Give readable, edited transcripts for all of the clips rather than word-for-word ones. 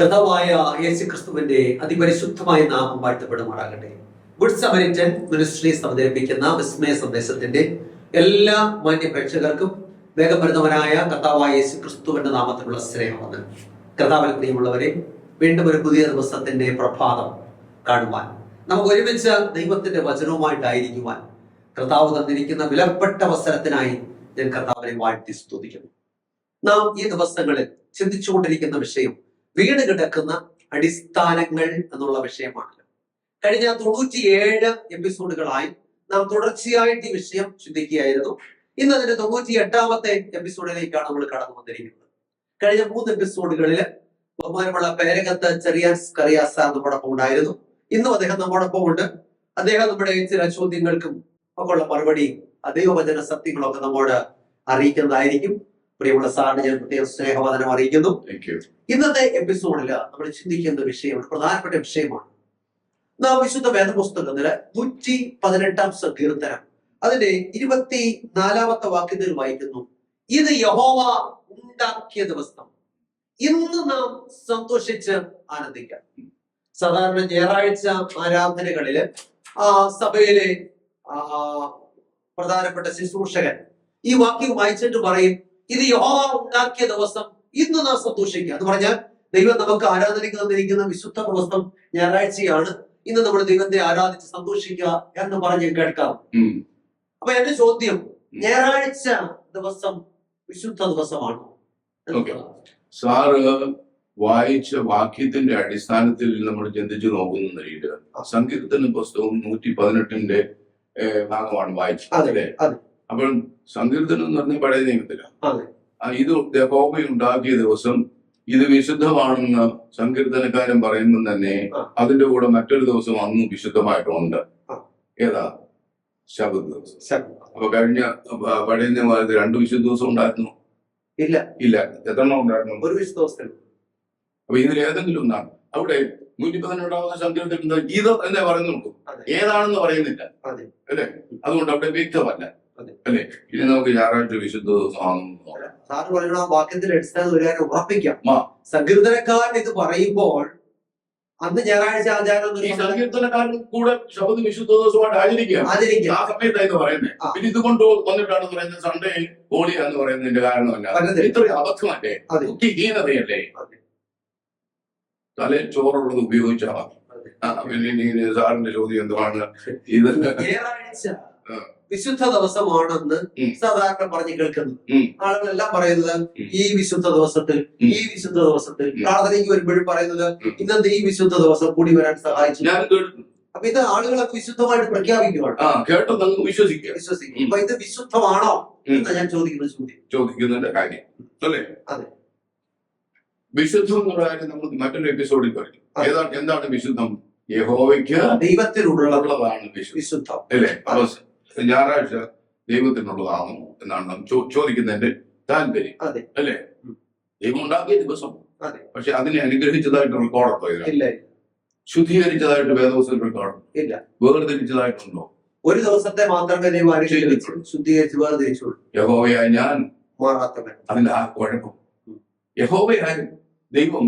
കർത്താവായ യേശുക്രിസ്തുവിന്റെ അതിപരിശുദ്ധമായ നാമം വാഴ്ത്തപ്പെടുമാറാകട്ടെ. ഗുഡ് സമരിറ്റൻ മിനിസ്ട്രീസ് അവതരിപ്പിക്കുന്ന വിസ്മയ സന്ദേശത്തിന്റെ എല്ലാ മാന്യ പ്രേക്ഷകർക്കും വേഗം വരുന്നവനായ കർത്താവായ യേശുക്രിസ്തുവിന്റെ നാമത്തിലുള്ള സ്നേഹമാണ്. കർത്താവിൽ പ്രിയമുള്ളവരെ, വീണ്ടും ഒരു പുതിയ ദിവസത്തിന്റെ പ്രഭാതം കാണുവാൻ, നമുക്ക് ഒരുമിച്ച് ദൈവത്തിന്റെ വചനവുമായിട്ടായിരിക്കുവാൻ കർത്താവ് തന്നിരിക്കുന്ന വിലപ്പെട്ട അവസരത്തിനായി ഞാൻ കർത്താവിനെ വാഴ്ത്തി സ്തുതിക്കുന്നു. നാം ഈ ദിവസങ്ങളിൽ ചിന്തിച്ചുകൊണ്ടിരിക്കുന്ന വിഷയം വീട് കിടക്കുന്ന അടിസ്ഥാനങ്ങൾ എന്നുള്ള വിഷയമാണ്. കഴിഞ്ഞ 97 എപ്പിസോഡുകളായി നാം തുടർച്ചയായിട്ട് ഈ വിഷയം ചിന്തിക്കുകയായിരുന്നു. ഇന്ന് അതിന്റെ 98ാമത്തെ എപ്പിസോഡിലേക്കാണ് നമ്മൾ കടന്നു വന്നിരിക്കുന്നത്. കഴിഞ്ഞ 3 എപ്പിസോഡുകളിൽ ബഹുമാനമുള്ള പേരകത്ത് ചെറിയാസ് കറിയാസ നമ്മോടൊപ്പം ഉണ്ടായിരുന്നു. ഇന്നും അദ്ദേഹം നമ്മോടൊപ്പം ഉണ്ട്. അദ്ദേഹം നമ്മുടെ ചില ചോദ്യങ്ങൾക്കും ഒക്കെ ഉള്ള മറുപടിയും ദൈവവചന സത്യങ്ങളൊക്കെ നമ്മോട് അറിയിക്കുന്നതായിരിക്കും. പ്രിയമുള്ള സാറിന് ഞാൻ പ്രത്യേക സ്നേഹവദനം അറിയിക്കുന്നു. ഇന്നത്തെ എപ്പിസോഡിൽ നമ്മൾ ചിന്തിക്കുന്ന വിഷയം ഒരു പ്രധാനപ്പെട്ട വിഷയമാണ്. നാം വിശുദ്ധ വേദപുസ്തകത്തില് 118-ാം സങ്കീർത്തനം അതിന്റെ 24-ാമത്തെ വാക്യത്തിൽ വായിക്കുന്നു, ഇത് യഹോവ ഉണ്ടാക്കിയ ദിവസം, ഇന്ന് നാം സന്തോഷിച്ച് ആനന്ദിക്കാം. സാധാരണ ഞായറാഴ്ച ആരാധനകളില് സഭയിലെ പ്രധാനപ്പെട്ട ശുശ്രൂഷകൻ ഈ വാക്യം വായിച്ചിട്ട് പറയും, ഇത് യഹോവ ഉണ്ടാക്കിയ ദിവസം, ഇന്ന് നാം സന്തോഷിക്കുക എന്ന് പറഞ്ഞാൽ ദൈവം നമുക്ക് ആരാധനയ്ക്ക് തന്നിരിക്കുന്ന വിശുദ്ധ ദിവസം ഞായറാഴ്ചയാണ്. ഇന്ന് നമ്മൾ ദൈവത്തെ ആരാധിച്ച് സന്തോഷിക്കുക എന്ന് പറഞ്ഞ് കേൾക്കാം. അപ്പൊ എന്റെ ചോദ്യം, ഞായറാഴ്ച ദിവസം വിശുദ്ധ ദിവസമാണോ? സാറ് വായിച്ച വാക്യത്തിന്റെ അടിസ്ഥാനത്തിൽ നമ്മൾ ചിന്തിച്ചു നോക്കുന്നുണ്ടെങ്കിൽ സങ്കീർത്തന പുസ്തകം 118-ന്റെ ഭാഗമാണ് വായിച്ചത് അല്ലേ? അപ്പോൾ സങ്കീർത്തനം എന്ന് പറഞ്ഞ പഴയ നിയമത്തിലാണ്. ഇത് യഹോവ ഉണ്ടാക്കിയ ദിവസം, ഇത് വിശുദ്ധമാണെന്ന് സങ്കീർത്തനക്കാരൻ പറയുമ്പോൾ തന്നെ അതിന്റെ കൂടെ മറ്റൊരു ദിവസം അന്നും വിശുദ്ധമായിട്ടുണ്ട്. ഏതാ? ശബത്ത് ദിവസം. അപ്പൊ കഴിഞ്ഞ പഴയ നിയമകാലത്ത് 2 വിശുദ്ധ ദിവസം ഉണ്ടായിരുന്നു? ഇല്ല. എത്രണ്ണം ഉണ്ടായിരുന്നു? ഒരു വിശുദ്ധ ദിവസം. അപ്പൊ ഇതിൽ ഏതെങ്കിലും ഒന്നാണ്. അവിടെ 118-ാമത്തെ സങ്കീർത്തനത്തിൽ ഇത് എന്നേ പറയുന്നുള്ളൂ, ഏതാണെന്ന് പറയുന്നില്ല അല്ലെ? അതുകൊണ്ട് അവിടെ വ്യക്തമല്ല അല്ലെ? ഇനി നമുക്ക് ഞായറാഴ്ച വിശുദ്ധ ദിവസമാണെന്ന് സാറ് പറയുന്ന വാക്യത്തിൽ അടിസ്ഥാനം ഒരു കാര്യം ഉറപ്പിക്കാം. സങ്കീർത്തനക്കാരൻ ഇത് പറയുമ്പോൾ അന്ന് ഞായറാഴ്ച ആചാരം സങ്കീർത്തനക്കാരൻ കൂടെ ശബത്ത് വിശുദ്ധ ദിവസമായിട്ട് ആചരിക്കുക ആ സമയത്തായിരുന്നു പറയുന്നത്. പിന്നെ ഇതുകൊണ്ട് വന്നിട്ടാണ് പറയുന്നത് സൺഡേ ഹോളിയാന്ന് പറയുന്നതിന്റെ കാരണമല്ല. ഇത്രയും അബദ്ധമല്ലേ, ഹീനതയല്ലേ? തലയിൽ ചോറുള്ളത് ഉപയോഗിച്ചാൽ പിന്നെ സാറിന്റെ ചോദ്യം എന്തുവാണ്? ഇത് ഞായറാഴ്ച വിശുദ്ധ ദിവസമാണെന്ന് സാധാരണ പറഞ്ഞു കേൾക്കുന്നു. ആളുകളെല്ലാം പറയുന്നത് ഈ വിശുദ്ധ ദിവസത്തിൽ പ്രാർത്ഥനയ്ക്ക് വരുമ്പോഴും പറയുന്നത് ഇന്നത്തെ ഈ വിശുദ്ധ ദിവസം കൂടി വരാൻ സഹായിച്ചു. അപ്പൊ ഇത് ആളുകളൊക്കെ വിശുദ്ധമായിട്ട് പ്രഖ്യാപിക്കുകയാണ്. വിശ്വസിക്കും. അപ്പൊ ഇത് വിശുദ്ധമാണോ എന്ന് ഞാൻ ചോദിക്കുന്നതിന്റെ കാര്യം അല്ലേ? അതെ. വിശുദ്ധം എന്നുള്ള കാര്യം നമ്മൾ മറ്റൊരു എപ്പിസോഡിൽ പറയും. എന്താണ് വിശുദ്ധം? യഹോവയ്ക്ക് ദൈവത്തിനുള്ളതാണ് വിശുദ്ധം അല്ലേ? ഞായറാഴ്ച ദൈവത്തിനുള്ളതാണോ എന്നാണ് നാം ചോദിക്കുന്നതിന്റെ താല്പര്യം അല്ലേ? ദൈവം ഉണ്ടാക്കിയ ദിവസം, പക്ഷെ അതിനെ അനുഗ്രഹിച്ചതായിട്ട് റെക്കോർഡുണ്ടോ? ഇല്ല. ശുദ്ധീകരിച്ചതായിട്ട് വേദപുസ്തകത്തിൽ റെക്കോർഡ് വേർതിരിച്ചതായിട്ടുണ്ടോ? ഒരു ദിവസത്തെ മാത്രമേ ദൈവം ശുദ്ധീകരിച്ച് വേർതിരിച്ചുള്ളൂ. യഹോവയായ ഞാൻ അതിന്റെ ആ കുഴപ്പം. യഹോവയായ ദൈവം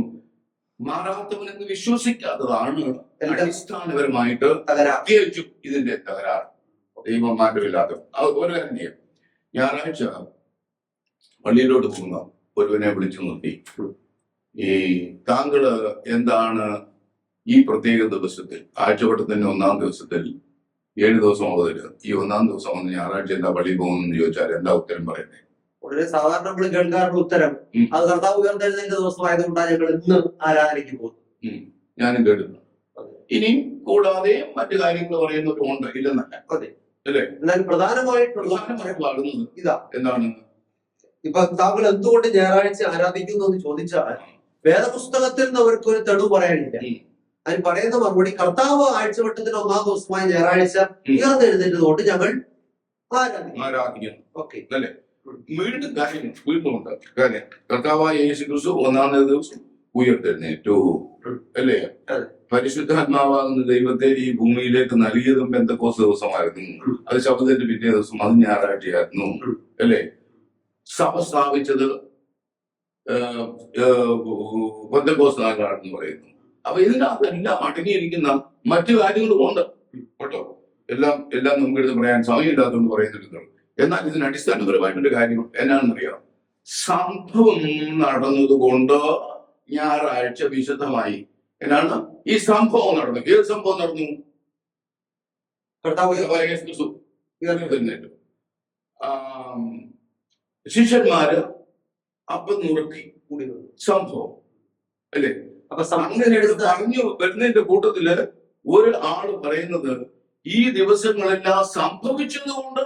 മാറാത്തവനെന്ന് വിശ്വസിക്കാത്തതാണ് അടിസ്ഥാനപരമായിട്ട് പ്രത്യേകിച്ചും ഇതിന്റെ തകരാറ്. ദൈവം മാറ്റമില്ലാത്ത ഒരു കാര്യം ചെയ്യാം. ഞായറാഴ്ച പള്ളിയിലോട്ട് പോകുന്ന ഒരുവനെ വിളിച്ചു നിർത്തി, ഈ താങ്കള് എന്താണ് ഈ പ്രത്യേക ദിവസത്തിൽ, ആഴ്ചവട്ടത്തിന്റെ 1-ാം ദിവസത്തിൽ 7 ദിവസം മുതൽ ഈ 1-ാം ദിവസം വന്ന് ഞായറാഴ്ച എന്താ പള്ളിയിൽ പോകുന്നു ചോദിച്ചാൽ എന്താ ഉത്തരം പറയുന്നത്? വളരെ സാധാരണ നമ്മൾ കേൾക്കാറുള്ള ഉത്തരം, അത് കർത്താവ് ഉയർത്തെഴുന്നേറ്റ ദിവസമായതുകൊണ്ടാണ് ഞങ്ങൾ ഇന്ന് ആരാധനയ്ക്ക് പോകുന്നത്. ഞാനും കേട്ടിട്ടുണ്ട്. ഇനിയും കൂടാതെ മറ്റു കാര്യങ്ങൾ പറയുന്നവരുണ്ട്, ഇല്ലെന്നല്ല അല്ലേ? എന്നാൽ പ്രധാനമായിട്ടുള്ള ഇതാ, എന്താണ് ഇപ്പൊ താങ്കൾ എന്തുകൊണ്ട് ഞായറാഴ്ച ആരാധിക്കുന്നു എന്ന് ചോദിച്ചാൽ വേദപുസ്തകത്തിൽ നിന്ന് അവർക്ക് ഒരു തെളിവ് പറയാനില്ല. അതിന് പറയുന്ന മറുപടി, കർത്താവ് ആഴ്ചവട്ടത്തിന് 1-ാം ദിവസമായ ഞായറാഴ്ച ഉയർത്തെഴുന്നേറ്റതുകൊണ്ട് ഞങ്ങൾ ആരാധിക്കുന്നു. ഓക്കെ അല്ലേ? വീണ്ടും വീണ്ടുമുണ്ട് കാര്യം. കർത്താവായ യേശു ക്രിസ്തു 1-ാം ദിവസം ഉയർത്തെഴുന്നേറ്റു അല്ലേ? പരിശുദ്ധാത്മാവാകുന്ന ദൈവത്തെ ഈ ഭൂമിയിലേക്ക് നൽകിയതും പെന്തക്കോസ്ത് ദിവസമായിരുന്നു. അത് ശബത്തിന്റെ പിറ്റേ ദിവസം, അത് ഞായറാഴ്ചയായിരുന്നു അല്ലേ? സഭ സ്ഥാപിച്ചത് പെന്തക്കോസ്തുകാരാണെന്ന് പറയുന്നു. അപ്പൊ ഇതിനകത്ത് എല്ലാം അടങ്ങിയിരിക്കുന്ന മറ്റു കാര്യങ്ങളും ഉണ്ട് കേട്ടോ. എല്ലാം നമുക്ക് എടുത്ത് പറയാൻ സമയമില്ലാത്തതുകൊണ്ട് പറയുന്നില്ല. എന്നാൽ ഇതിന് അടിസ്ഥാനപരമായിട്ടൊരു കാര്യം എന്നാണെന്നറിയാം. സംഭവം നടന്നതുകൊണ്ട് ഞായറാഴ്ച വിശുദ്ധമായി. എന്നാണ് ഈ സംഭവം നടന്നു? ഏത് സംഭവം നടന്നു? ശിഷ്യന്മാര് അപ്പം നുറുക്കി കൂടി സംഭവം അല്ലേ? അപ്പൊ അങ്ങനെ പറഞ്ഞു വരുന്നതിന്റെ കൂട്ടത്തില് ഒരു ആള് പറയുന്നത് ഈ ദിവസങ്ങളെല്ലാം സംഭവിച്ചതുകൊണ്ട്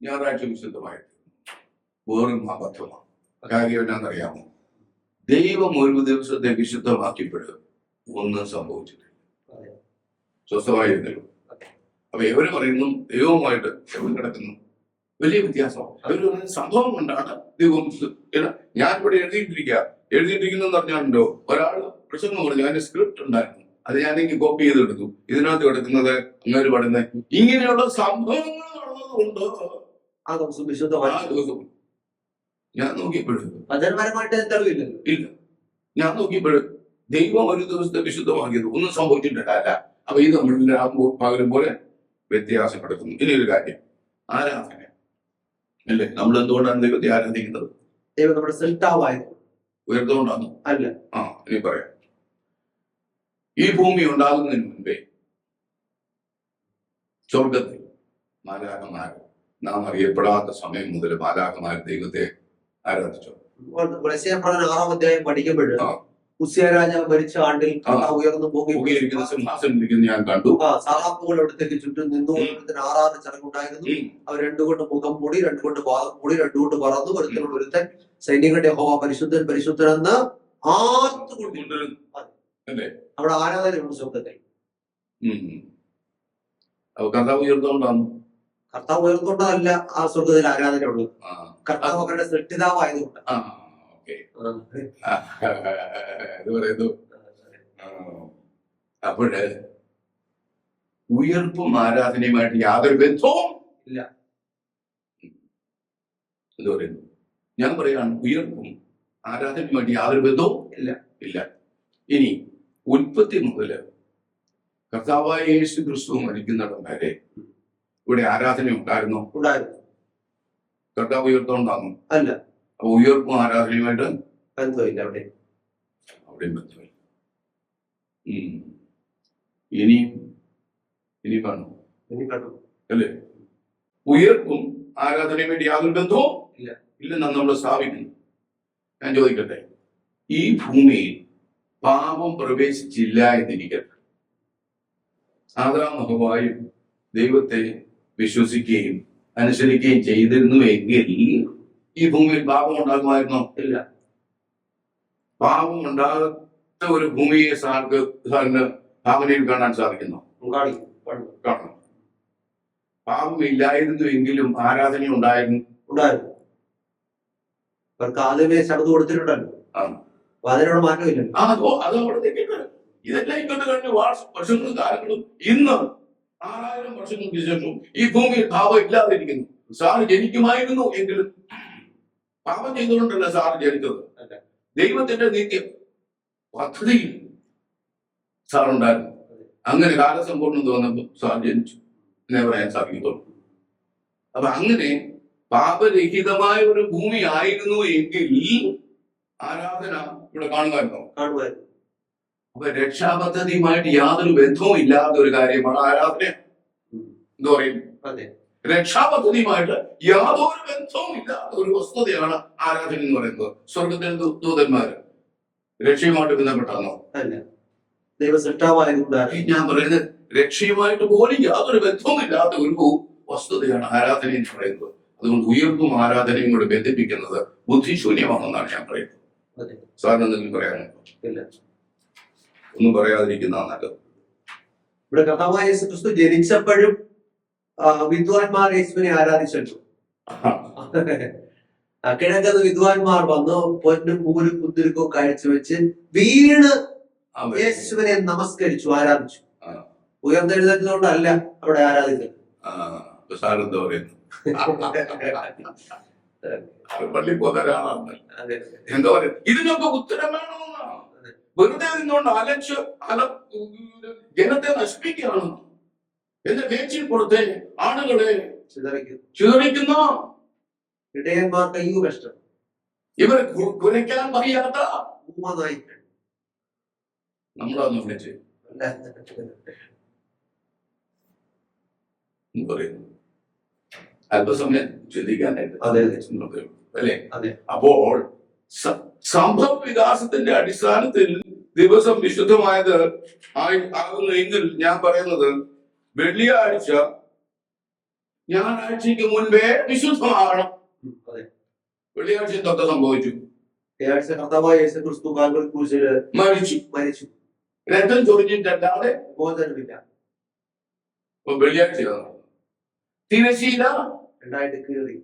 ഞായറാഴ്ച വിശുദ്ധമായിട്ട്. വേറും അബദ്ധമാണ്. കാര്യം എന്നാന്നറിയാമോ? ദൈവം ഒരു ദിവസത്തെ വിശുദ്ധമാക്കിയപ്പോഴും ഒന്നും സംഭവിച്ചിട്ടില്ല, സ്വസ്ഥമായിരുന്നല്ലോ. അപ്പൊ ഇവര് പറയുന്നു ദൈവവുമായിട്ട് എവിടെ കിടക്കുന്നു വലിയ വ്യത്യാസമാണ്. അവർ പറയുന്ന സംഭവം കൊണ്ടാണ് ദൈവം. ഞാൻ ഇവിടെ എഴുതിയിട്ടിരിക്കുന്നെന്ന് പറഞ്ഞാലുണ്ടോ, ഒരാൾ പ്രസംഗം പറഞ്ഞു, അതിന്റെ സ്ക്രിപ്റ്റ് ഉണ്ടായിരുന്നു, അത് ഞാനെങ്കിൽ കോപ്പി ചെയ്തെടുത്തു. ഇതിനകത്ത് കിടക്കുന്നത് അങ്ങനെ പറയുന്നത് ഇങ്ങനെയുള്ള സംഭവങ്ങൾ നടന്നതുകൊണ്ട് ആ ദിവസം വിശുദ്ധമായി. ഞാൻ നോക്കിയപ്പോഴും ഇല്ല. ഞാൻ നോക്കിയപ്പോഴും ദൈവം ഒരു ദിവസത്തെ വിശുദ്ധമാക്കിയത് ഒന്നും സംഭവിച്ചിട്ടില്ല. അപ്പൊ ഇത് നമ്മൾ പകരം പോലെ വ്യത്യാസപ്പെടുത്തുന്നു. ഇനിയൊരു കാര്യം, ആരാധന അല്ലേ? നമ്മൾ എന്തുകൊണ്ടാണ് ദൈവത്തെ ആരാധിക്കുന്നത്? ദൈവം നമ്മുടെ സൃഷ്ടാവായത് ഉയർത്തുകൊണ്ടാണ് അല്ല. ഇനി പറയാം. ഈ ഭൂമി ഉണ്ടാകുന്നതിന് മുൻപേ സ്വർഗത്തിൽ മാലാഖമാർ, നാം അറിയപ്പെടാത്ത സമയം മുതൽ മാലാഖമാർ ദൈവത്തെ ആരാധിച്ചു. 6-ാം അധ്യായം പഠിക്കുമ്പോൾ ഉസിയ രാജാവ് മരിച്ച ആണ്ടിൽ ഉയർന്നു പോകിയിരിക്കുന്ന സിംഹാസനം ഞാൻ കണ്ടു. സാറാപ്പുകൾ അവിടത്തേക്ക് ചുറ്റും നിന്നു. 6 ചടങ്ങുണ്ടായിരുന്നു. അവർ 2 കൊണ്ട് മുഖം മൂടി, 2 കൊണ്ട് പാദം മൂടി, 2 കൊണ്ട് പറന്നു. ഒരുത്തൻ സൈന്യങ്ങളുടെ യഹോവ പരിശുദ്ധൻ പരിശുദ്ധൻ എന്ന് ആർത്തുകൊണ്ടിരുന്നു. അവിടെ ആരാധനയുണ്ട് സ്വർഗത്തിൽ. കർത്താവ് ഉയർന്നുകൊണ്ടാണ്. കർത്താവ് ഉയർന്നുകൊണ്ടല്ല ആ സ്വർഗത്തിൽ ആരാധന ഉള്ളത്. കർത്താവ് അവരുടെ സൃഷ്ടിതാവായതുകൊണ്ട്. അപ്പോഴ് ഉയർപ്പും ആരാധനയുമായിട്ട് യാതൊരു ബന്ധവും ഇല്ല എന്ന് പറയുന്നു. ഞാൻ പറയാണ്, ഉയർപ്പും ആരാധനയുമായിട്ട് യാതൊരു ബന്ധവും ഇല്ല. ഇനി ഉൽപ്പത്തി മുതല് കർത്താവായ യേശു ക്രിസ്തു മരിക്കുന്നിടം വരെ ഇവിടെ ആരാധന ഉണ്ടായിരുന്നു. കർത്താവ് ഉയർത്തോണ്ടാകും അല്ല. അപ്പൊ ഉയർപ്പും ആരാധനയുമായിട്ട് ബന്ധമില്ല. അവിടെയും ബന്ധമില്ല. ഇനി കാണും അല്ലേ? ഉയർപ്പും ആരാധനയുമായിട്ട് യാതൊരു ബന്ധവും ഇല്ലെന്നാണ് നമ്മൾ സ്ഥാപിക്കുന്നു. ഞാൻ ചോദിക്കട്ടെ, ഈ ഭൂമിയിൽ പാപം പ്രവേശിച്ചില്ല എന്നിരിക്കട്ടെ, ആദാമും ഹവ്വായും ദൈവത്തെ വിശ്വസിക്കുകയും അനുസരിക്കുകയും ചെയ്തിരുന്നുവെങ്കിൽ ഈ ഭൂമിയിൽ പാപം ഉണ്ടാകുമായിരുന്നോ? ഇല്ല. പാപം ഉണ്ടാകാത്ത ഒരു ഭൂമിയെ സാറിന് ഭാവനയിൽ കാണാൻ സാധിക്കുന്നു? കാണണം. പാപം ഇല്ലായിരുന്നുവെങ്കിലും ആരാധന ഉണ്ടായിരുന്നു. ആദ്യമേ ശബ്ദം കൊടുത്തിട്ടുണ്ടല്ലോ. അതിനോട് മാറ്റമില്ല. ഇതെല്ലാം ഇങ്ങോട്ട് കഴിഞ്ഞ വർഷങ്ങളും കാലങ്ങളും ഇന്ന് 6000 വർഷങ്ങൾക്ക് ശേഷം ഈ ഭൂമിയിൽ പാപം ഇല്ലാതിരിക്കുന്നു. സാറ് ജനിക്കുമായിരുന്നു എങ്കിലും പാപം ചെയ്തുകൊണ്ടല്ല സാറ് ജനിച്ചത്. ദൈവത്തിന്റെ നിത്യ പദ്ധതിയിൽ സാറുണ്ടായിരുന്നു. അങ്ങനെ കാലസമ്പൂർണ്ണം തോന്നുമ്പോൾ സാർ ജനിച്ചു എന്നേ പറയാൻ സാധിക്കത്തുള്ളൂ. അപ്പൊ അങ്ങനെ പാപരഹിതമായ ഒരു ഭൂമി ആയിരുന്നു എങ്കിൽ ആരാധന ഇവിടെ കാണുമായിരുന്നോ? അപ്പൊ രക്ഷാപദ്ധതിയുമായിട്ട് യാതൊരു ബന്ധവും ഇല്ലാത്ത ഒരു കാര്യമാണ് ആരാധന. എന്താ പറയും? രക്ഷാപദ്ധതിയുമായിട്ട് യാതൊരു ബന്ധവും ഇല്ലാത്ത ഒരു വസ്തുതയാണ് ആരാധന എന്ന് പറയുന്നത്. സ്വർഗത്തിലെ ദൂതന്മാര് രക്ഷയുമായിട്ട് ബന്ധപ്പെട്ടാണോ? ഞാൻ പറയുന്നത് രക്ഷയുമായിട്ട് പോലും യാതൊരു ബന്ധവും ഇല്ലാത്ത ഒരു വസ്തുതയാണ് ആരാധന എന്ന് പറയുന്നത്. അതുകൊണ്ട് ഉയർപ്പും ആരാധനയും കൂടെ ബന്ധിപ്പിക്കുന്നത് ബുദ്ധിശൂന്യമാണെന്നാണ് ഞാൻ പറയുന്നത്. സാറിന് എന്തെങ്കിലും പറയാനുണ്ടോ? ഒന്നും പറയാതിരിക്കുന്ന നല്ലത്. ഇവിടെ കർത്താവായ യേശു ക്രിസ്തു ജനിച്ചപ്പോഴും വിദ്വാൻമാർ യേശുവിനെ ആരാധിച്ചു. കിഴക്കത് വിദ്വാൻമാർ വന്ന് പൊന്നും പൂരും കുന്തിരിക്കും കാഴ്ചവെച്ച് വീണ് യേശുവിനെ നമസ്കരിച്ചു, ആരാധിച്ചു. ഉയർത്തെഴുന്നേറ്റതുകൊണ്ടല്ല അവിടെ ആരാധിച്ചത്. പള്ളി പോകുന്ന ഒരാളാണ്. അതെ. എന്താ പറയാ, ഇതിനൊക്കെ ഉത്തരം വേണമെന്നാണ്. വെറുതെ നിന്നുകൊണ്ട് ജനത്തെ നശിപ്പിക്കുകയാണ്. എന്റെ വേച്ചിപ്പുറത്തെ ആളുകളെ ചിതറിക്കുന്ന ഇടയന്മാർക്ക് അയ്യോ കഷ്ടം. ഇവർ കുരയ്ക്കാൻ വയ്യാത്ത നായിക്കൾ നമ്മളാന്ന് വിളിച്ച് പറയുന്നു. അല്പസമയം ചിന്തിക്കാനായിട്ട് അല്ലേ? അപ്പോൾ സംഭവ വികാസത്തിന്റെ അടിസ്ഥാനത്തിൽ ദിവസം വിശുദ്ധമായത് ആകുന്നെങ്കിൽ ഞാൻ പറയുന്നത് വെള്ളിയാഴ്ച ഞായറാഴ്ചക്ക് മുൻപേ വിശുദ്ധമാകണം. വെള്ളിയാഴ്ച എന്തൊക്കെ സംഭവിച്ചു? കർത്താവായ യേശു ക്രിസ്തു കാൽവരി ക്രൂശിൽ മരിച്ചു. രക്തം ചൊരിഞ്ഞിട്ടല്ലാതെ മോചനമില്ല. വെള്ളിയാഴ്ച തിരശീല രണ്ടായിട്ട് കീറി.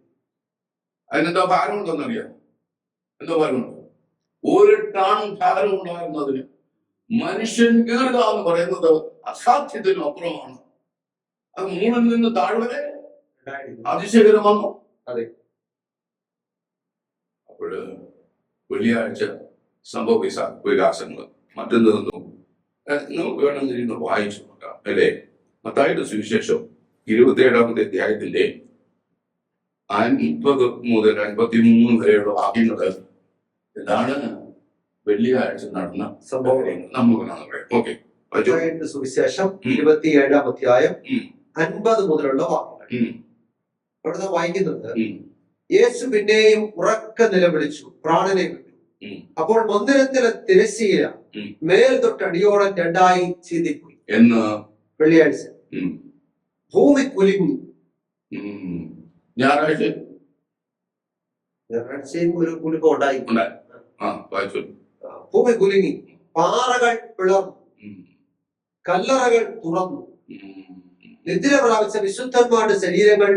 അതിനെന്താ ഭാരമുണ്ടെന്നറിയാം? എന്താ ഭാരമുണ്ട്? ഒരു ടൺ ഭാരം ഉണ്ടായിരുന്നതിന് മനുഷ്യൻ കീറുക എന്ന് പറയുന്നത് അസാധ്യത്തിനും അപ്പുറമാണ്. അത് മൂന്നിൽ നിന്ന് താഴ്വരെ അതിശയകരമാണോ? അതെ. അപ്പോഴ് വെള്ളിയാഴ്ച സംഭവ വികാസങ്ങൾ മറ്റൊന്ന് നമുക്ക് വേണമെന്ന് വായിച്ചു നോക്കാം അല്ലേ? മത്തായിയുടെ സുവിശേഷം 27-ാമത്തെ അധ്യായത്തിന്റെ 50 മുതൽ 53 വരെയുള്ള വാക്യങ്ങൾ എന്താണ് വെള്ളിയാഴ്ച നടന്ന സംഭവം നമുക്ക് പറയാം. ഓക്കെ, സുവിശേഷം 27-ാം അധ്യായം 50 മുതലുള്ള വാക്യങ്ങൾ അവിടുന്ന് വായിക്കുന്നത്. യേശു പിന്നെയും ഉറക്ക നിലവിളിച്ചു, പ്രാണനെ വിട്ടു. അപ്പോൾ മന്ദിരത്തിലെ തിരശ്ശീല മേൽ തൊട്ടടിയോളം രണ്ടായി ചീന്തിപ്പോയി. എന്ന് വെള്ളിയാഴ്ച ഭൂമി കുലുങ്ങി. ഞായറാഴ്ചയും ഒരു കുലുക്കം ഉണ്ടായി. ഭൂമി കുലുങ്ങി, പാറകൾ പിളർന്നു, കല്ലറകൾ തുറന്നു. നിദ്ര പ്രാപിച്ച വിശുദ്ധന്മാരുടെ ശരീരങ്ങൾ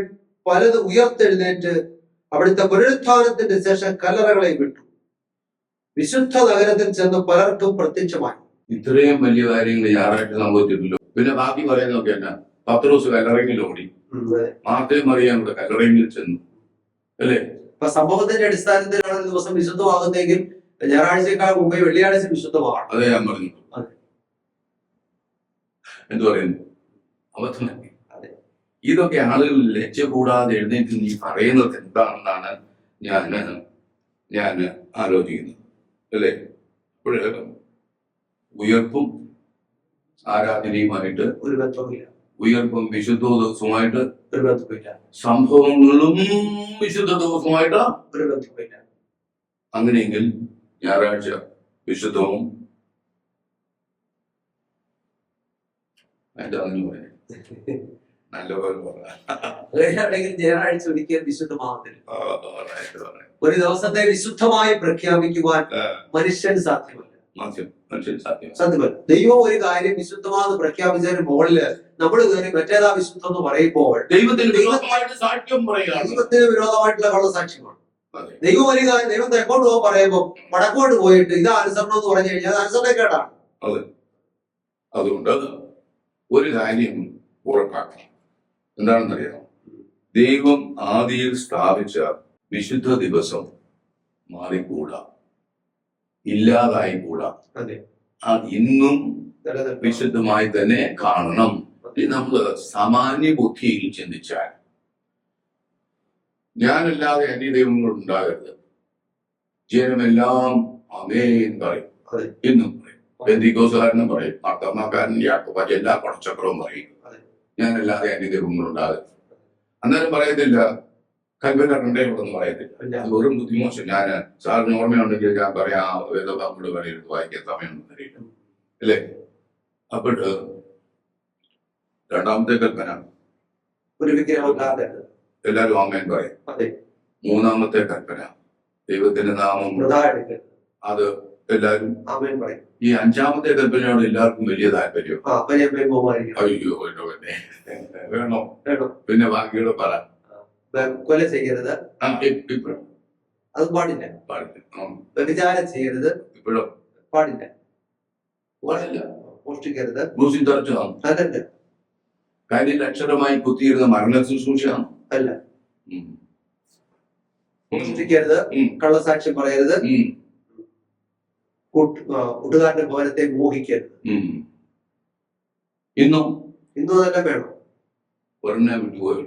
പലത് ഉയർത്തെഴുന്നേറ്റ് അവിടുത്തെ പുനരുത്ഥാനത്തിന്റെ ശേഷം കല്ലറകളെ വിട്ടു വിശുദ്ധ നഗരത്തിൽ ചെന്ന് പലർക്കും പ്രത്യക്ഷമായി. ഇത്രയും വലിയ കാര്യങ്ങൾ ഞായറാഴ്ച സംഭവിച്ചിട്ടില്ലോ. പിന്നെ ബാക്കി പറയുന്നതൊക്കെ എന്നാ? പത്രോസ് കല്ലറയിൽ ഓടി, മാർത്തയും മറിയാം കൂടെ കല്ലറയിൽ ചെന്നു അല്ലേ? അപ്പൊ സംഭവത്തിന്റെ അടിസ്ഥാനത്തിലാണ് ദിവസം വിശുദ്ധമാകുന്നെങ്കിൽ ഞായറാഴ്ചക്കാൾ മുമ്പേ വെള്ളിയാഴ്ച വിശുദ്ധമാണ്. അതെ, ഞാൻ പറഞ്ഞു. എന്തു പറയുന്നു? അബദ്ധമല്ലേ? ഇതൊക്കെ ആളുകൾ ലജ്ജ കൂടാതെ എഴുന്നേറ്റ് നീ പറയുന്നത് എന്താണെന്നാണ് ഞാൻ ആലോചിക്കുന്നത് അല്ലേ? അപ്പോൾ ഉയർപ്പും ആരാധനയുമായിട്ട് ഒരു ബന്ധവുമില്ല. ഉയർപ്പും വിശുദ്ധ ദിവസവുമായിട്ട് ഒരു ബന്ധവുമില്ല. സംഭവങ്ങളും വിശുദ്ധ ദിവസവുമായിട്ട് ഒരു ബന്ധവുമില്ല. അങ്ങനെയെങ്കിൽ ഞായറാഴ്ച വിശുദ്ധവും നല്ലപോലെ അങ്ങനെയാണെങ്കിൽ ഞായറാഴ്ച ഒരിക്കലും വിശുദ്ധമാകത്തില്ല. ഒരു ദിവസത്തെ വിശുദ്ധമായി പ്രഖ്യാപിക്കുവാൻ മനുഷ്യൻ സാധ്യമല്ല. സാധ്യമല്ല. ദൈവം ഒരു കാര്യം വിശുദ്ധമാണെന്ന് പ്രഖ്യാപിച്ചതിന് മുകളില് നമ്മൾ കയറി മറ്റേതാ വിശുദ്ധം എന്ന് പറയുമ്പോൾ ദൈവത്തിന് വിരോധമായിട്ടുള്ള കള്ളസാക്ഷ്യമാണ്. ദൈവം ഒരു കാര്യം ദൈവം തെക്കോട്ട് പോകാൻ പറയുമ്പോൾ വടക്കോട്ട് പോയിട്ട് ഇത് അനുസരണം എന്ന് പറഞ്ഞു കഴിഞ്ഞാൽ അത് അനുസരണക്കേടാണ്. അതുകൊണ്ട് ഒരു കാര്യം ഉറപ്പാക്കണം. എന്താണെന്നറിയാം? ദൈവം ആദിയിൽ സ്ഥാപിച്ച വിശുദ്ധ ദിവസം മാറിക്കൂടാ, ഇല്ലാതായിക്കൂടാ. അത് ഇന്നും വിശുദ്ധമായി തന്നെ കാണണം. നമ്മൾ സാമാന്യ ബുദ്ധിയിൽ ചിന്തിച്ചാൽ ഞാനല്ലാതെ അന്യ ദൈവങ്ങൾ ഉണ്ടാകരുത്, ജനമെല്ലാം അമേൻ പറയും, എന്നും പറയും. ബന്ധുക്കോസുകാരനും പറയും, മാർത്തമാക്കാരൻ യാക്കോബ എല്ലാ പടച്ചക്രവും പറയും, ഞാനല്ലാതെ അന്യ ദൈവങ്ങൾ ഉണ്ടാകരുത്. അന്നേരം പറയത്തില്ല കൽപ്പന രണ്ടേന്ന് പറയത്തില്ല. അത് വെറും ബുദ്ധിമോശം. ഞാൻ സാറിന് ഓർമ്മയുണ്ടെങ്കിൽ ഞാൻ പറയാം, വേദഭാഗങ്ങളുടെ വരെയെടുത്ത് വായിക്കാൻ സമയമൊന്നും തരില്ല അല്ലേ? അപ്പോൾ രണ്ടാമത്തെ കൽപ്പന എല്ലാരും ആമേൻ പറയും. മൂന്നാമത്തെ കൽപ്പന ദൈവത്തിന്റെ നാമം അത് എല്ലാരും ആമേൻ പറയും. ഈ അഞ്ചാമത്തെ കൽപ്പനയോട് എല്ലാവർക്കും വലിയ താല്പര്യം. അയ്യോ പിന്നെ വേണോ? പിന്നെ ബാക്കിയോട് പറ. കൊല ചെയ്യരുത്, അത് പാടില്ല. വ്യഭിചാരം ചെയ്യരുത്, ഇപ്പോഴും പാടില്ല. മോഷ്ടിക്കരുത്, അതല്ല. കാര്യത്തിൽ അക്ഷരമായി കുത്തിയിരുന്ന മരണ ശുശ്രൂഷയാണ് അല്ല. മോഷ്ടിക്കരുത്, കള്ളസാക്ഷ്യം പറയരുത്, കൂട്ടുകാരന്റെ ഭവനത്തെ മോഹിക്കരുത്. ഇന്നും അതെല്ലാം വേണം. ഒരെണ്ണം വിട്ടുപോയി,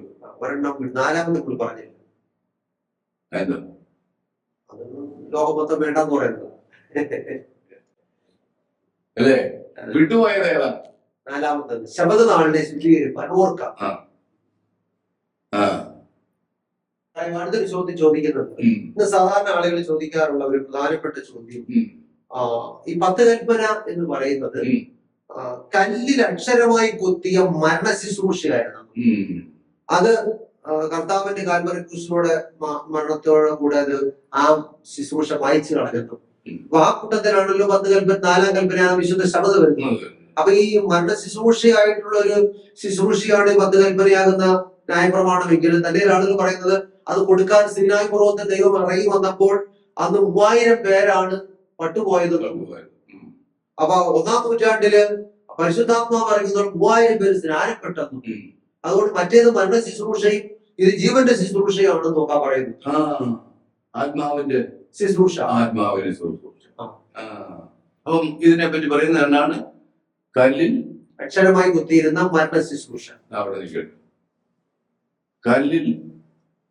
നാലാമത് ഇപ്പോൾ പറഞ്ഞില്ല. അത് ലോകം മൊത്തം വേണ്ടെന്ന് പറയുന്നത് അല്ലേ? വിട്ടുപോയത് ഏതാ? നാലാമത്തത് ശബദ നാളിനെ ശുദ്ധീകരിപ്പാൻ ഓർക്കാം. അടുത്തൊരു ചോദ്യം ചോദിക്കുന്നുണ്ട്. ഇന്ന് സാധാരണ ആളുകൾ ചോദിക്കാറുള്ള ഒരു പ്രധാനപ്പെട്ട ചോദ്യം, ഈ 10 കൽപ്പന എന്ന് പറയുന്നത് കല്ലിൽ അക്ഷരമായി കൊത്തിയ മരണ ശുശ്രൂഷയായിരുന്നു. അത് കർത്താവിന്റെ കാൽവരി ക്രൂശിലൂടെ മരണത്തോടെ കൂടെ അത് ആ ശുശ്രൂഷ വായിച്ചു കളഞ്ഞു. അപ്പൊ ആ കൂട്ടത്തിലാണല്ലോ 10 കൽപ്പന, 4-ാം കൽപ്പന വിശുദ്ധ ശബദ വരുന്നത്. അപ്പൊ ഈ മരണ ശുശ്രൂഷയായിട്ടുള്ള ഒരു ശുശ്രൂഷയാണ് 10 കൽപ്പനയാകുന്ന ന്യായപ്രമാണമെങ്കിലും തന്നെ ആളുകൾ പറയുന്നത് അത് കൊടുക്കാൻ സീനായി പർവ്വതത്തിൽ ദൈവം ഇറങ്ങി വന്നപ്പോൾ അന്ന് 3000 പേരാണ് പട്ടുപോയത്. അപ്പൊ 1-ാം നൂറ്റാണ്ടില് പരിശുദ്ധാത്മാവ് ഇറങ്ങുന്നവർ 3000 പേര് സ്നാനപ്പെട്ടെന്നു. അതുകൊണ്ട് മറ്റേത് മരണ ശുശ്രൂഷയും ഇത് ജീവന്റെ ശുശ്രൂഷയാണെന്ന് നോക്കാൻ പറയുന്നു. ആത്മാവിന്റെ ശുശ്രൂഷ. അപ്പം ഇതിനെപ്പറ്റി പറയുന്നത് എന്താണ്? കല്ലിൽ അക്ഷരമായി കുത്തിയിരുന്ന മരണ ശുശ്രൂഷ. അവിടെ നിൽക്കട്ടെ. കല്ലിൽ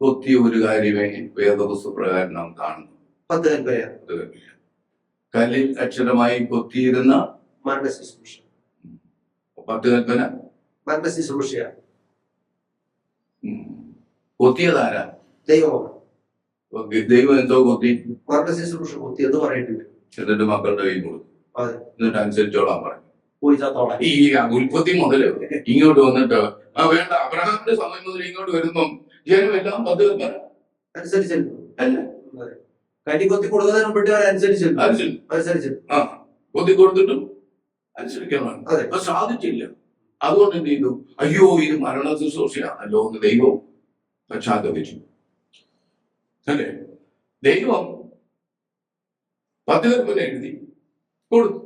കൊത്തിയ ഒരു കാര്യമേ വേദപുസ്തക പ്രകാരം നാം കാണുന്നു. 10 കൽപ്പന. കല്ലിൽ അക്ഷരമായി കൊത്തിയിരുന്ന മരണ ശുശ്രൂഷ. 10 കൽപ്പന മരണ ശുശ്രൂഷയാണ്. കൊത്തിയതാരാ? ദൈവമാണ്. ദൈവം എന്തോ കൊത്തി? മരണ ശുശ്രൂഷ കൊത്തി എന്ന് പറയേണ്ടി. എന്നിട്ട് മക്കളുടെ കയ്യിൽ കൊടുത്തു. എന്നിട്ട് അനുസരിച്ചോളാൻ പറഞ്ഞു. ഈ ഉൽപ്പത്തി മുതല് ഇങ്ങോട്ട് വന്നിട്ട് വേണ്ട, അബ്രഹാമിന്റെ സമയം മുതൽ ഇങ്ങോട്ട് വരുമ്പം ജനമെല്ലാം 10 കൽപ്പന അനുസരിച്ചിരുന്നു. അല്ല, കരി കൊത്തി കൊടുക്കുന്നതിന് മുമ്പ് അനുസരിച്ചു. കൊത്തി കൊടുത്തിട്ടും അനുസരിക്കണം. അത് സാധിച്ചില്ല. അതുകൊണ്ട് എന്ത് ചെയ്തു? അയ്യോ, ഇത് മരണ ശുശ്രൂഷയാണല്ലോ എന്ന് ദൈവം പശ്ചാത്തപിച്ചു. അല്ലേ? ദൈവം 10 കൽപ്പന എഴുതി കൊടുത്തു,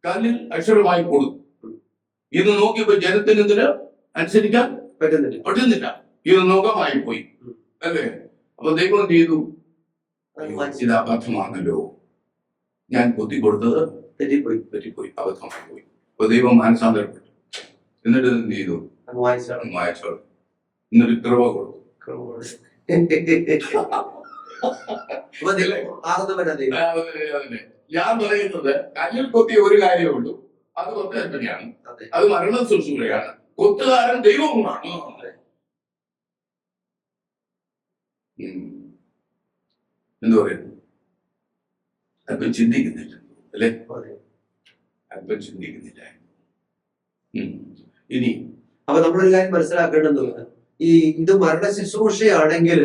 കല്ലിൽ അക്ഷരമായി കൊടുത്തു. ഇത് നോക്കിയപ്പോ ജനത്തിന് ഇതിന് അനുസരിക്കാൻ പറ്റുന്നില്ല. ഇത് നോക്കമായി പോയി. അല്ലേ? അപ്പൊ ദൈവം എന്ത് ചെയ്തു? ഇത് അബദ്ധമാണല്ലോ, ഞാൻ കൊത്തി കൊടുത്തത് തെറ്റിപ്പോയി, അബദ്ധമായി പോയി. അപ്പൊ ദൈവം മാനസാന്തരപ്പെട്ടു. എന്നിട്ട് എന്ത് ചെയ്തു? വായിച്ചോളൂ. എന്നിട്ട് കൃപ കൊടുത്തു. ഞാൻ പറയുന്നത് കല്ലിൽ കൊത്തിയ ഒരു കാര്യമേ ഉള്ളൂ, അത് കൊത്ത തന്നെയാണ്. അത് മരണ ശുശ്രൂഷയാണ്. കൊത്തുകാരൻ ദൈവവുമാണ്. എന്താ പറയുന്നു? അല്പം ചിന്തിക്കുന്നില്ല, അല്ലേ? അല്പം ചിന്തിക്കുന്നില്ല. ഇനി അപ്പൊ നമ്മളൊരു കാര്യം മനസ്സിലാക്കേണ്ടത്, ഈ ഇത് മരണ ശുശ്രൂഷയാണെങ്കിൽ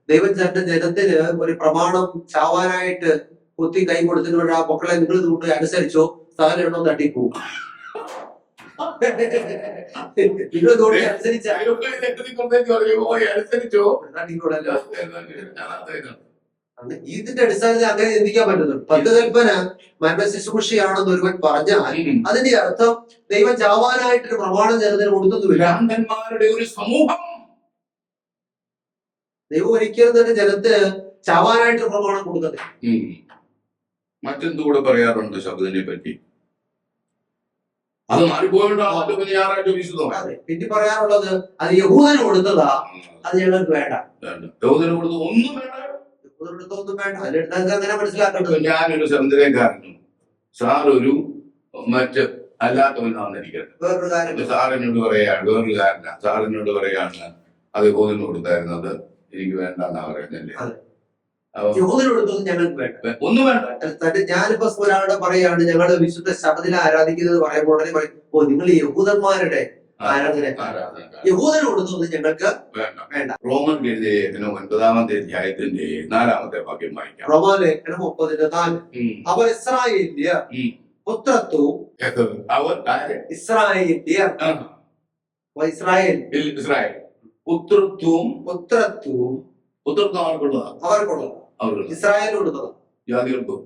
ദൈവം തന്റെ ജനത്തിന് ഒരു പ്രമാണം ചാവാനായിട്ട് കുത്തി കൈ കൊടുത്തിട്ട് ആ മക്കളെ നിങ്ങൾ കൊണ്ട് അനുസരിച്ചോ, സ്ഥലം എണ്ണോ തട്ടിപ്പോവും. ഇതിന്റെ അടിസ്ഥാനത്തിൽ അങ്ങനെ ചിന്തിക്കാൻ പറ്റുന്നു. 10 കൽപ്പന മരണ ശുശ്രൂഷയാണെന്ന് ഒരുവൻ പറഞ്ഞാൽ അതിന്റെ അർത്ഥം ദൈവം ചാവാനായിട്ടൊരു പ്രമാണം ജനത്തിന് കൊടുത്തതുമില്ല. ഒരു സമൂഹം ദൈവം ഒരിക്കലും തന്നെ ജനത്തിന് ചാവാനായിട്ടൊരു പ്രമാണം കൊടുക്കത്തില്ല. മറ്റെന്തുകൂടെ പറയാറുണ്ട് ശബ്ദത്തിനെ പറ്റി? അത് മാറിപ്പോയിട്ടാണ് പിന്നെ പറയാറുള്ളത് അത് യഹൂദന് കൊടുത്തതാ, അത് ഞങ്ങൾക്ക് വേണ്ട. യഹൂദന് കൊടുത്തത് ഒന്നും വേണ്ട, ഒന്നും വേണ്ട. അതിലെടുത്താൽ അങ്ങനെ മനസ്സിലാക്കേണ്ടത്. ഞാനൊരു ചന്ദ്രകാരനും സാറൊരു മറ്റ് അല്ലാത്തവനാന്നിരിക്കട്ടെ. വേറൊരു കാര്യം സാറിനോട് പറയാണ്, വേറൊരു കാരനാ സാറിനോട് പറയാണ് അത് യഹൂദന് കൊടുത്തായിരുന്നത് എനിക്ക് വേണ്ടെന്നാ പറയുന്നല്ലേ. യഹൂദനോടൊന്നും ഞങ്ങൾക്ക് വേണ്ട, ഒന്നും വേണ്ട. ഞാനിപ്പോ ഒരാളുടെ പറയാണ് ഞങ്ങള് വിശുദ്ധ ശബദിനെ ആരാധിക്കുന്നത് പറയുമ്പോൾ ഉടനെ പറയും, ഓ നിങ്ങൾ യഹൂദന്മാരുടെ ആരാധന, യഹൂദനോടൊന്നും ഞങ്ങൾക്ക് വേണ്ട. റോമൻ എഴുതിയ ലേഖനം 9-ാമത്തെ അധ്യായത്തിന്റെ 4-ാമത്തെ വാക്യം വായിക്കാം. റോമാലേഖനം 9:4. അവർ ഇസ്രായേല്യ പുത്രത്വവും ഇസ്രായേൽ പുത്രത്വവും അവർക്കുള്ളതാണ്, ഇസ്രായേലിനുള്ളതാണ്. ജാതികൾക്കും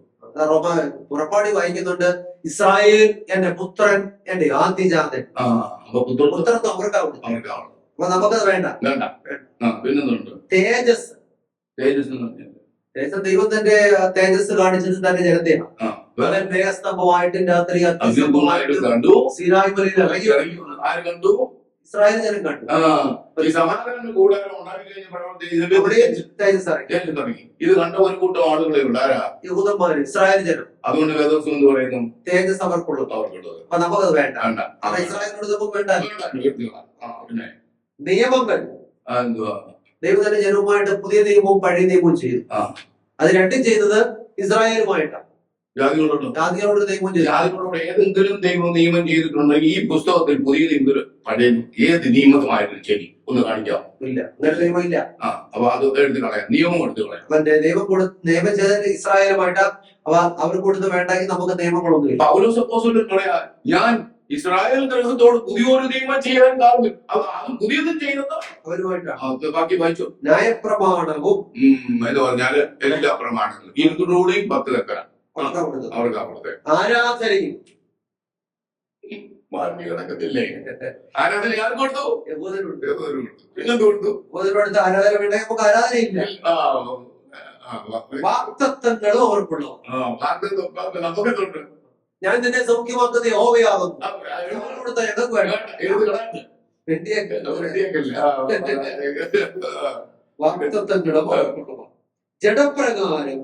പുറപ്പാടി വായിക്കുന്നുണ്ട്, ഇസ്രായേൽ എന്റെ പുത്രൻ എന്റെ ആദ്യജാതൻ. പുത്രത്വം അവർക്കാവുന്നു. അപ്പൊ നമുക്കത് വേണ്ട. തേജസ് ദൈവത്തിന്റെ തേജസ് കാണിച്ചത് തന്നെ ജനത്തെയാണ്. ആ, വേറെ അവൻ മേഘസ്തംഭമായിട്ട് രാത്രി അത്ഭുതമായിട്ട് കണ്ടു. സീനായ് മലയിൽ ഇറങ്ങി ഇറങ്ങി വന്നു. ആര് കണ്ടു? ഇസ്രായേൽ ജനം കണ്ടു. ആ, ഈ സമാധാനം കൂടാരം ഉണ്ടാക്കി കഴിഞ്ഞ അവിടെ തേജസ് ഇറങ്ങി. തുടങ്ങി. ഇത് കണ്ട ഒരു കൂട്ടം ആളുകളെ ഉണ്ടാരാ? യഹൂദന്മാര്, ഇസ്രായേൽ ജനം. അതുകൊണ്ട് വേദോസം എന്ന് പറയുന്നു തേജസ് അവർക്കുള്ളത്. അവർക്കുള്ളത് അപ്പൊ നമുക്കത് വേണ്ട. വേണ്ട. അപ്പൊ ഇസ്രായേലിനോട് നമുക്ക് വേണ്ട. പിന്നെ നിയമങ്ങൾ എന്തുവാ? ദൈവത്തിന്റെ ജനവുമായിട്ട് പുതിയ നിയമവും പഴയ നിയമവും ചെയ്തു. ആ. അത് രണ്ടും ചെയ്തത് ഇസ്രായേലുമായിട്ടാണ്. ജാതികളോട് ജാതികളോട് നിയമം ചെയ്തു. ജാതികളോട് ഏതെങ്കിലും നിയമം ചെയ്തിട്ടുണ്ടെങ്കിൽ ഈ പുസ്തകത്തിൽ പുതിയ നിയമത്തിൽ പഴയ ഏത് നിയമമായിരുന്നു ശരി ഒന്ന് കാണിക്കാം. ഇല്ല, അങ്ങനെ നിയമം ഇല്ല. ആ, അപ്പൊ അത് എടുത്ത് കളയാം, നിയമം എടുത്ത് കളയാം. അവന്റെ നിയമം ചെയ്തത് ഇസ്രായേലുമായിട്ട്. അപ്പൊ അവർക്ക് കൊടുത്ത് വേണ്ടെങ്കിൽ നമുക്ക് നിയമങ്ങളൊന്നും ഇല്ല. പൗലോസ് അപ്പോസ്തലൻ പറയാ, ഞാൻ ഇസ്രായേൽ ഗ്രഹത്തോട് പുതിയൊരു നിയമം ചെയ്യാൻ കാരണം അത് പുതിയത് ചെയ്യുന്നത് അവരുമായിട്ടാണ്. ബാക്കി വായിച്ചു. ന്യായപ്രമാണവും എന്ന് പറഞ്ഞാല് എല്ലാ പ്രമാണങ്ങളും ഇൻക്ലൂഡിങ് 10 കൽപ്പന അവർക്ക് അപ്പുറത്തെ ആരാധനയും മാറി കിടക്കത്തില്ലേ? ആരാധന ആർക്ക് കൊടുത്തു? യഹൂദനുണ്ട്. പിന്നെന്ത് കൊടുത്തു? യഹൂദനോട് ആരാധന വേണ്ടെങ്കിൽ നമുക്ക് ആരാധനയില്ല. വാഗ്ദത്തങ്ങളും അവർക്കുള്ളൂ. നമുക്കുണ്ട്. ഞാൻ നിന്നെ സൗഖ്യമാക്കുന്ന യഹോവയാകുന്നു. കൊടുത്ത ഞങ്ങൾക്ക് വേണ്ട. വാഗ്ദത്തങ്ങളും അവർക്കുള്ളൂ. ജഡപ്രകാരം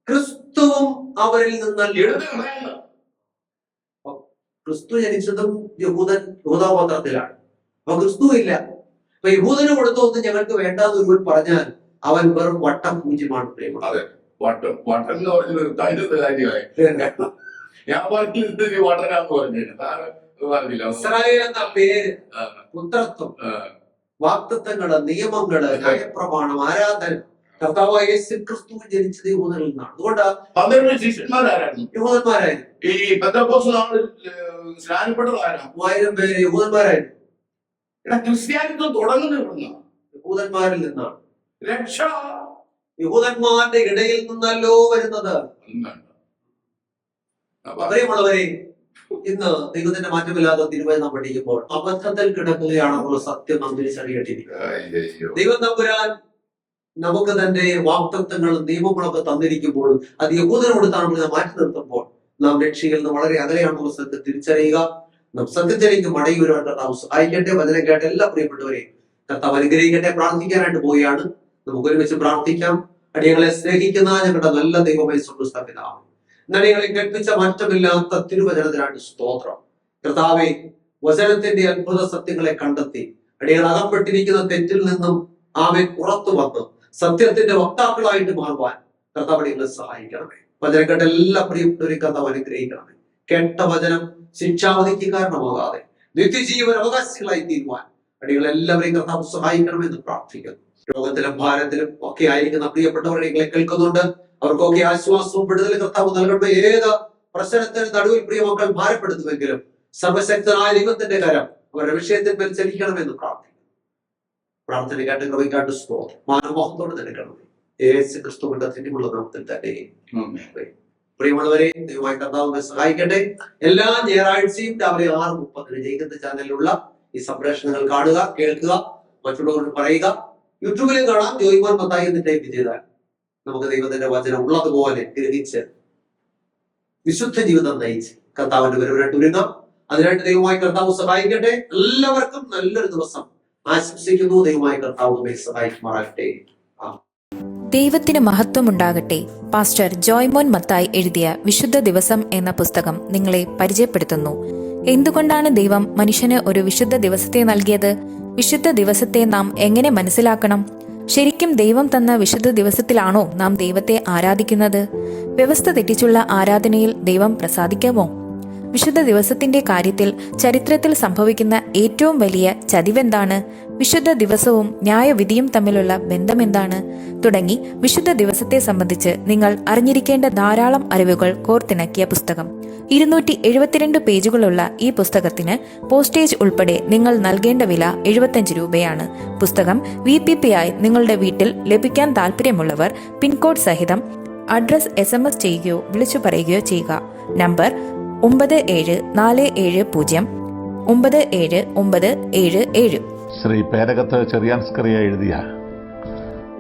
ക്രിസ്തുവും അവരിൽ നിന്നല്ല. ക്രിസ്തു ജനിച്ചതും യഹൂദാഗോത്രത്തിലാണ്. അപ്പൊ ക്രിസ്തു ഇല്ല. അപ്പൊ യഹൂദന് കൊടുത്തൊന്നും ഞങ്ങൾക്ക് വേണ്ടാന്ന് ഒരുവൻ പറഞ്ഞാൽ അവൻ വെറും വട്ടം പൂജ്യമാണ്. അതെ, വട്ടം വട്ടം എന്ന് പറഞ്ഞത് കാര്യമായി. ഞാൻ പറഞ്ഞിട്ട് വട്ടനാന്ന് പറഞ്ഞില്ല. ഇസ്രായേൽ എന്ന പേര്, പുത്രത്വം, വാഗ്ദത്തങ്ങള്, നിയമങ്ങള്, ന്യായപ്രമാണം, ആരാധന, കർത്താവായ യേശു ക്രിസ്തു ജനിച്ചത് യഹൂദനിൽ നിന്നാണ്. അതുകൊണ്ട് 12 ശിഷ്യന്മാരായിരുന്നു യഹൂദന്മാരായിരുന്നു. ഈ പെന്തക്കോസ്ത് നാളിൽ സ്നാനപ്പെട്ടത് ആരാ? 3000 പേര് യഹൂദന്മാരായിരുന്നു. ക്രിസ്ത്യാനിത്വം തുടങ്ങുന്ന യഹൂദന്മാരിൽ നിന്നാണ്. രക്ഷ യഹൂദന്മാരുടെ ഇടയിൽ നിന്നല്ലോ വരുന്നത്. പ്രിയമുള്ളവരെ, ഇന്ന് ദൈവത്തിന്റെ മാറ്റമില്ലാത്ത തിരുവചനം നാം പഠിക്കുമ്പോൾ അബദ്ധത്തിൽ കിടക്കുകയാണെന്നുള്ള സത്യം നാം തിരിച്ചറിയേണ്ടിയിരിക്കുന്നു. ദൈവം തമ്പുരാൻ നമുക്ക് തന്റെ വാഗ്ദത്തങ്ങളും നിയമങ്ങളൊക്കെ തന്നിരിക്കുമ്പോൾ അത് യഹൂദന് കൊടുത്താണ് നാം മാറ്റി നിർത്തുമ്പോൾ നാം രക്ഷയിൽ നിന്ന് വളരെ അകലെയാണെന്നുള്ള സത്യം തിരിച്ചറിയുക. നാം സത്യത്തിലേക്ക് മടങ്ങി വരുവാൻ കർത്താവ് സഹായിക്കട്ടെ. വചനം കേട്ട എല്ലാ പ്രിയപ്പെട്ടവരെയും കർത്താവ് അനുഗ്രഹിക്കട്ടെ. പ്രാർത്ഥിക്കാനായിട്ട് പോവുകയാണ്. നമുക്ക് ഒരുമിച്ച് പ്രാർത്ഥിക്കാം. അടിയങ്ങളെ സ്നേഹിക്കുന്ന ഞങ്ങളുടെ നല്ല ദൈവമായി സുസ്ഥപിതാവ്, നടികളെ കേൾപ്പിച്ച മാറ്റമില്ലാത്ത തിരുവചനത്തിനായിട്ട് സ്തോത്രം. കർത്താവെ, വചനത്തിന്റെ അത്ഭുത സത്യങ്ങളെ കണ്ടെത്തി അടിയങ്ങൾ അകപ്പെട്ടിരിക്കുന്ന തെറ്റിൽ നിന്നും ആമേ പുറത്തു വന്ന് സത്യത്തിന്റെ വക്താക്കളായിട്ട് മാറുവാൻ കർത്താവ് അടിയങ്ങളെ സഹായിക്കണമേ. വചനം കേട്ട എല്ലാ പ്രിയപ്പെട്ടവരെയും കർത്താവ് അനുഗ്രഹിക്കണമേ. കേട്ട വചനം ശിക്ഷാവധിക്ക് കാരണമാകാതെ നിത്യജീവൻ അവകാശികളായി തീരുവാൻ അടികളെല്ലാവരെയും കർത്താവ് സഹായിക്കണമെന്ന് പ്രാർത്ഥിക്കുന്നു. രോഗത്തിലും ഭാരത്തിലും ഒക്കെ ആയിരിക്കുന്ന പ്രിയപ്പെട്ടവരെ കേൾക്കുന്നുണ്ട്. അവർക്കൊക്കെ ആശ്വാസവും വിടുതലും കർത്താവ് നൽകണമേ. ഏത് പ്രശ്നത്തിന് നടുവിൽ പ്രിയമക്കൾ ഭാരപ്പെടുത്തുമെങ്കിലും സർവശക്തനായ ദൈവത്തിന്റെ കരം അവരുടെ വിഷയത്തിന്മേൽ ചലിക്കണമെന്ന് പ്രാർത്ഥിക്കുന്നു. പ്രാർത്ഥന കേട്ട് കൃപയ്ക്കാട്ട് സ്തോത്രം. മാനമോഹത്തോട് നിൽക്കണമേ. യേശു ക്രിസ്തുവിന്റെ തിന്മുള്ള നാമത്തിൽ തന്നെ. പ്രിയമുള്ളവരെ, ദൈവമായി കർത്താവിനെ സഹായിക്കട്ടെ. എല്ലാ ഞായറാഴ്ചയും രാവിലെ 6:30 ജയിക്കുന്ന ചാനലിലുള്ള ഈ സംപ്രേഷണങ്ങൾ കാണുക, കേൾക്കുക, മറ്റുള്ളവരോട് പറയുക. യൂട്യൂബിലും കാണാം. ജോയ്മാൻ മത്തായി എന്ന് ടൈപ്പ് ചെയ്താൽ നമുക്ക് ദൈവത്തിന്റെ വചനം ഉള്ളതുപോലെ ഗ്രഹിച്ച് വിശുദ്ധ ജീവിതം നയിച്ച് കർത്താവിന്റെ വരവിനായിട്ട് ഒരുങ്ങാം. അതിനായിട്ട് ദൈവമായി കർത്താവ് സഹായിക്കട്ടെ. എല്ലാവർക്കും നല്ലൊരു ദിവസം ആശംസിക്കുന്നു. ദൈവമായി കർത്താവ് നമ്മെ സഹായിക്കുമാറാകട്ടെ. ദൈവത്തിന് മഹത്വമുണ്ടാകട്ടെ. പാസ്റ്റർ ജോയ്മോൻ മത്തായി എഴുതിയ വിശുദ്ധ ദിവസം എന്ന പുസ്തകം നിങ്ങളെ പരിചയപ്പെടുത്തുന്നു. എന്തുകൊണ്ടാണ് ദൈവം മനുഷ്യന് ഒരു വിശുദ്ധ ദിവസത്തെ നൽകിയത്? വിശുദ്ധ ദിവസത്തെ നാം എങ്ങനെ മനസ്സിലാക്കണം? ശരിക്കും ദൈവം തന്ന വിശുദ്ധ ദിവസത്തിലാണോ നാം ദൈവത്തെ ആരാധിക്കുന്നത്? വ്യവസ്ഥ തെറ്റിച്ചുള്ള ആരാധനയിൽ ദൈവം പ്രസാദിക്കാമോ? വിശുദ്ധ ദിവസത്തിന്റെ കാര്യത്തിൽ ചരിത്രത്തിൽ സംഭവിക്കുന്ന ഏറ്റവും വലിയ ചതിവെന്താണ്? വിശുദ്ധ ദിവസവും ന്യായവിധിയും തമ്മിലുള്ള ബന്ധമെന്താണ്? തുടങ്ങി വിശുദ്ധ ദിവസത്തെ സംബന്ധിച്ച് നിങ്ങൾ അറിഞ്ഞിരിക്കേണ്ട ധാരാളം അറിവുകൾ കോർത്തിണക്കിയ പുസ്തകം. 272 പേജുകളുള്ള ഈ പുസ്തകത്തിന് പോസ്റ്റേജ് ഉൾപ്പെടെ നിങ്ങൾ നൽകേണ്ട വില 75 രൂപയാണ്. പുസ്തകം VPP ആയി നിങ്ങളുടെ വീട്ടിൽ ലഭിക്കാൻ താല്പര്യമുള്ളവർ പിൻകോഡ് സഹിതം അഡ്രസ് SMS ചെയ്യുകയോ വിളിച്ചു പറയുകയോ ചെയ്യുക. നമ്പർ 9740979977. ശ്രീ പേരകത്ത് ചെറിയാൻസ്കറിയ എഴുതിയ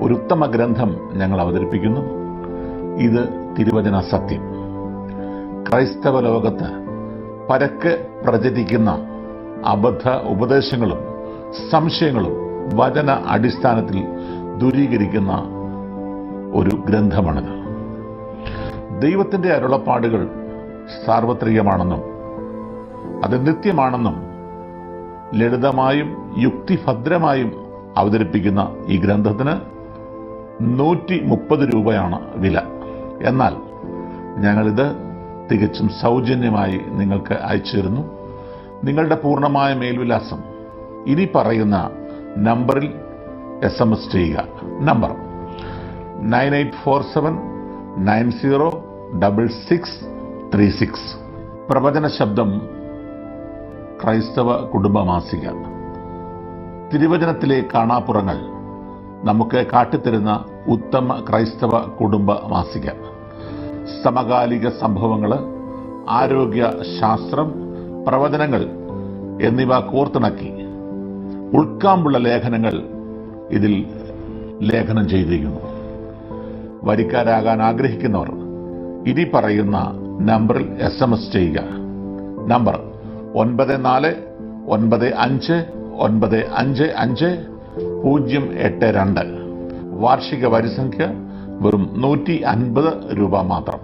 ഒരു ഉത്തമ ഗ്രന്ഥം ഞങ്ങൾ അവതരിപ്പിക്കുന്നു. ഇത് തിരുവചന സത്യം. ക്രൈസ്തവ ലോകത്ത് പരക്കെ പ്രചരിക്കുന്ന അബദ്ധ ഉപദേശങ്ങളും സംശയങ്ങളും വചന അടിസ്ഥാനത്തിൽ ദൂരീകരിക്കുന്ന ഒരു ഗ്രന്ഥമാണിത്. ദൈവത്തിൻ്റെ അരുളപ്പാടുകൾ സാർവത്രികമാണെന്നും അത് നിത്യമാണെന്നും ലളിതമായും യുക്തിഭദ്രമായും അവതരിപ്പിക്കുന്ന ഈ ഗ്രന്ഥത്തിന് 130 രൂപയാണ് വില. എന്നാൽ ഞങ്ങളിത് തികച്ചും സൗജന്യമായി നിങ്ങൾക്ക് അയച്ചു തരുന്നു. നിങ്ങളുടെ പൂർണ്ണമായ മേൽവിലാസം ഇനി പറയുന്ന നമ്പറിൽ SMS ചെയ്യുക. നമ്പർ 9847906636. പ്രവചന ശബ്ദം ക്രൈസ്തവ കുടുംബമാസിക. തിരുവചനത്തിലെ കാണാപ്പുറങ്ങൾ നമുക്ക് കാട്ടിത്തരുന്ന ഉത്തമ ക്രൈസ്തവ കുടുംബ മാസിക. സമകാലിക സംഭവങ്ങൾ, ആരോഗ്യ ശാസ്ത്രം, പ്രവചനങ്ങൾ എന്നിവ കോർത്തിണക്കി ഉൾക്കാമ്പുള്ള ലേഖനങ്ങൾ ഇതിൽ ലേഖനം ചെയ്തിരിക്കുന്നു. വരിക്കാരാകാൻ ആഗ്രഹിക്കുന്നവർ ഇനി പറയുന്ന നമ്പറിൽ SMS ചെയ്യുക. നമ്പർ 9495555082. വാർഷിക വരിസംഖ്യ വെറും 150 രൂപ മാത്രം.